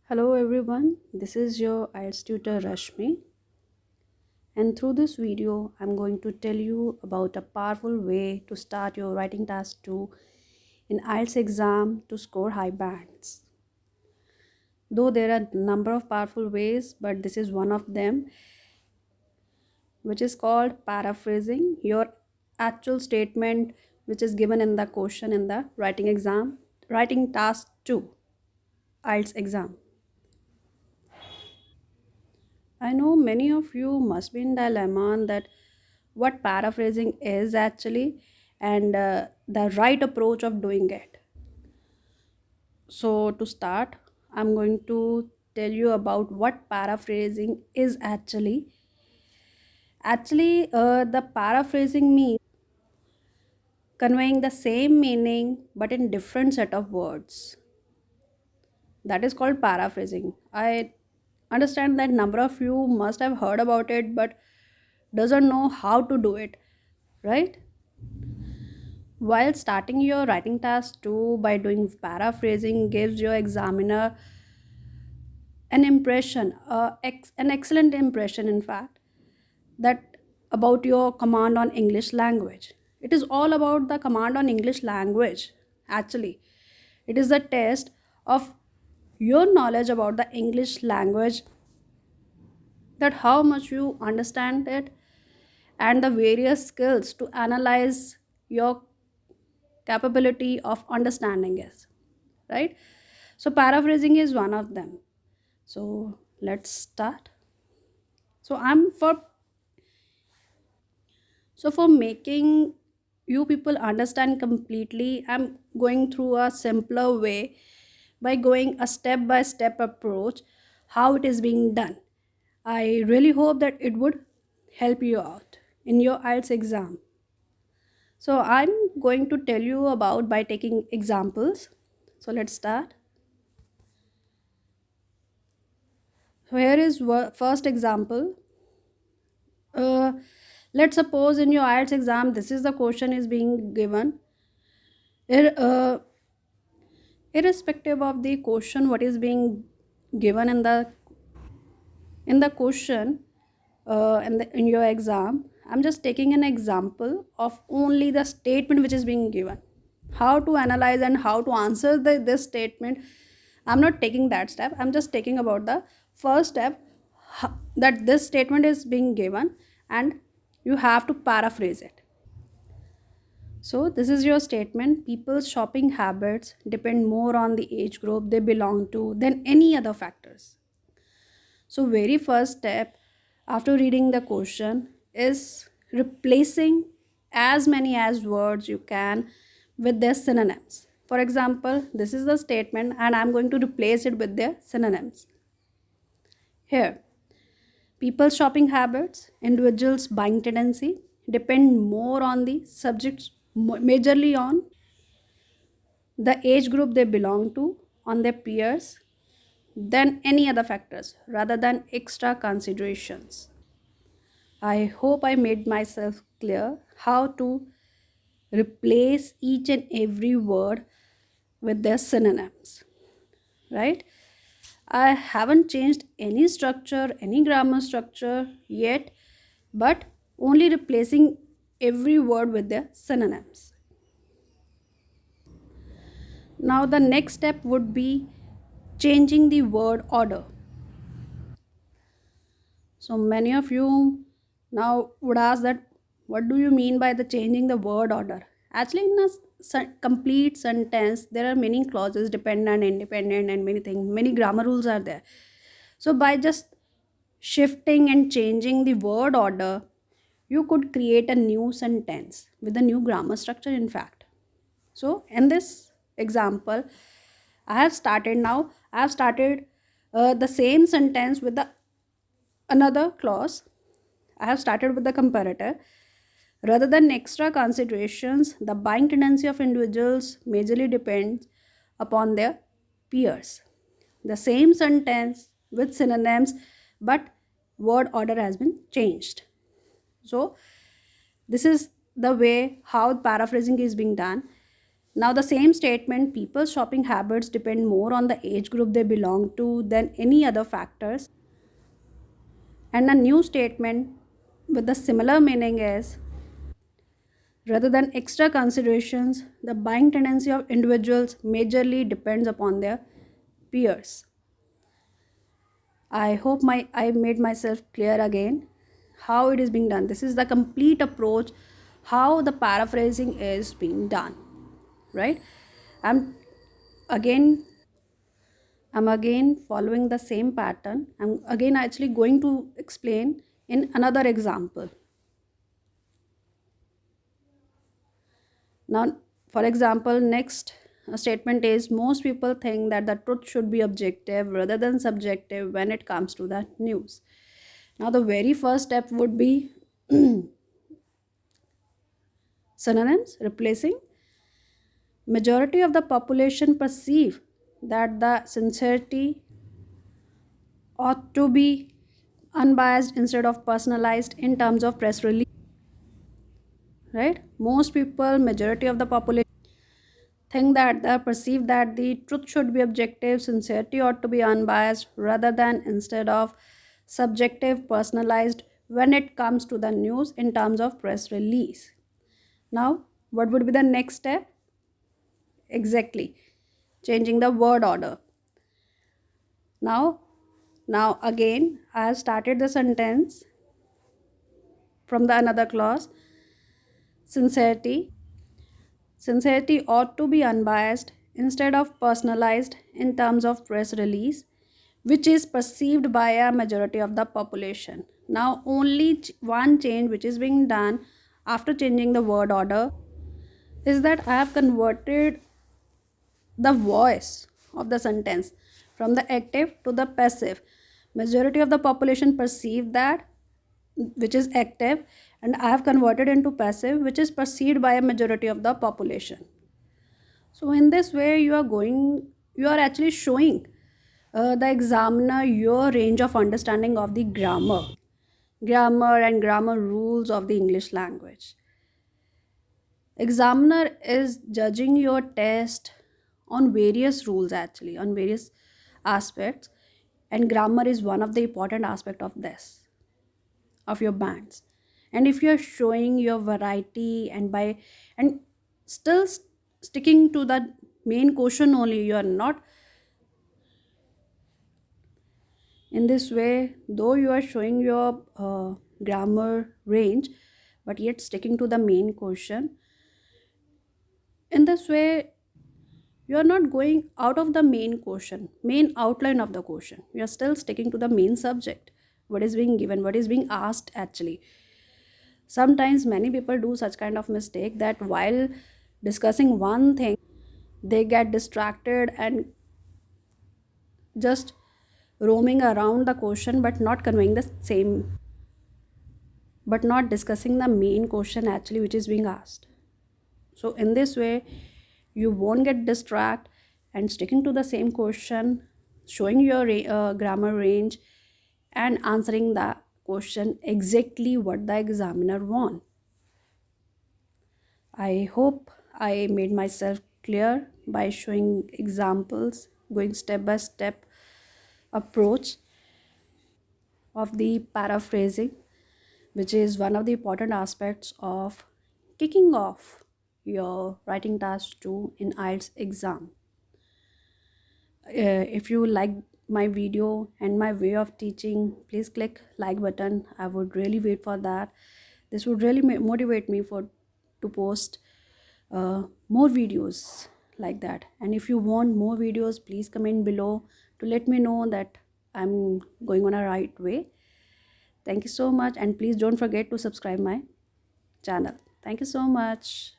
Hello everyone, this is your IELTS tutor Rashmi, and through this video I'm going to tell you about a powerful way to start your writing task 2 in IELTS exam to score high bands. Though there are a number of powerful ways, but this is one of them, which is called paraphrasing your actual statement which is given in the question in the writing task 2 IELTS exam. I know many of you must be in dilemma on that what paraphrasing is actually and the right approach of doing it. So to start, I'm going to tell you about what paraphrasing is actually. The paraphrasing means conveying the same meaning but in different set of words. That is called paraphrasing. I understand that number of you must have heard about it but doesn't know how to do it, right? While starting your writing task too, by doing paraphrasing gives your examiner an excellent impression, in fact, that about your command on English language. It is all about the command on English language. Actually, it is a test of your knowledge about the English language, that how much you understand it, and the various skills to analyze your capability of understanding is, right? So paraphrasing is one of them. So let's start. So i'm for so for making you people understand completely, I'm going through a simpler way by going a step by step approach how it is being done. I really hope that it would help you out in your IELTS exam. So I'm going to tell you about by taking examples. So let's start. So here is first example. uh, let's suppose in your IELTS exam this is the question is being given. Ir- uh, Irrespective of the question what is being given in the question, in your exam, I'm just taking an example of only the statement which is being given, how to analyze and how to answer this statement. I'm not taking that step, I'm just taking about the first step, that this statement is being given and you have to paraphrase it. So, this is your statement. People's shopping habits depend more on the age group they belong to than any other factors. So, very first step after reading the question is replacing as many as words you can with their synonyms. For example, this is the statement and I'm going to replace it with their synonyms. Here, people's shopping habits, individuals' buying tendency depend more on the subjects, majorly on the age group they belong to, on their peers, than any other factors rather than extra considerations. I hope I made myself clear how to replace each and every word with their synonyms, right? I haven't changed any structure, any grammar structure yet, but only replacing every word with their synonyms. Now, the next step would be changing the word order. So many of you now would ask that what do you mean by the changing the word order? Actually, in a complete sentence, there are many clauses, dependent, independent, and many things. Many grammar rules are there. So by just shifting and changing the word order, you could create a new sentence with a new grammar structure. In fact, so in this example, I have started now. I have started the same sentence with the another clause. I have started with the comparator. Rather than extra considerations, the buying tendency of individuals majorly depends upon their peers. The same sentence with synonyms, but word order has been changed. So, this is the way how paraphrasing is being done. Now, the same statement, people's shopping habits depend more on the age group they belong to than any other factors. And a new statement with the similar meaning is, rather than extra considerations, the buying tendency of individuals majorly depends upon their peers. I hope I made myself clear again how it is being done. This is the complete approach how the paraphrasing is being done, right? I'm again I'm again following the same pattern. I'm again actually going to explain in another example. Now, for example, next statement is, most people think that the truth should be objective rather than subjective when it comes to the news. Now, the very first step would be synonyms, replacing. Majority of the population perceive that the sincerity ought to be unbiased instead of personalized in terms of press release, right? Most people, majority of the population, think that they perceive that the truth should be objective, sincerity ought to be unbiased rather than instead of subjective, personalized when it comes to the news in terms of press release. Now, what would be the next step? Exactly, changing the word order. Now, again, I have started the sentence from the another clause. Sincerity. Sincerity ought to be unbiased instead of personalized in terms of press release, which is perceived by a majority of the population. Now, only one change which is being done after changing the word order is that I have converted the voice of the sentence from the active to the passive. Majority of the population perceive that, which is active, and I have converted into passive, which is perceived by a majority of the population. So in this way you are actually showing the examiner your range of understanding of the grammar and grammar rules of the English language. Examiner is judging your test on various rules, actually on various aspects, and grammar is one of the important aspect of this, of your bands. And if you are showing your variety and still sticking to the main question only, you are not in this way, though you are showing your grammar range but yet sticking to the main question. In this way, you are not going out of the main question, main outline of the question. You are still sticking to the main subject, what is being given, what is being asked actually. Sometimes many people do such kind of mistake that while discussing one thing, they get distracted and just roaming around the question but not conveying the same, but not discussing the main question actually which is being asked. So in this way you won't get distracted and sticking to the same question, showing your grammar range and answering the question exactly what the examiner want. I hope I made myself clear by showing examples, going step by step approach of the paraphrasing, which is one of the important aspects of kicking off your writing task 2 in IELTS exam. If you like my video and my way of teaching, please click like button. I would really wait for that. This would really motivate me for to post more videos like that. And if you want more videos, please comment below to let me know that I'm going on a right way. Thank you so much, and please don't forget to subscribe my channel. Thank you so much.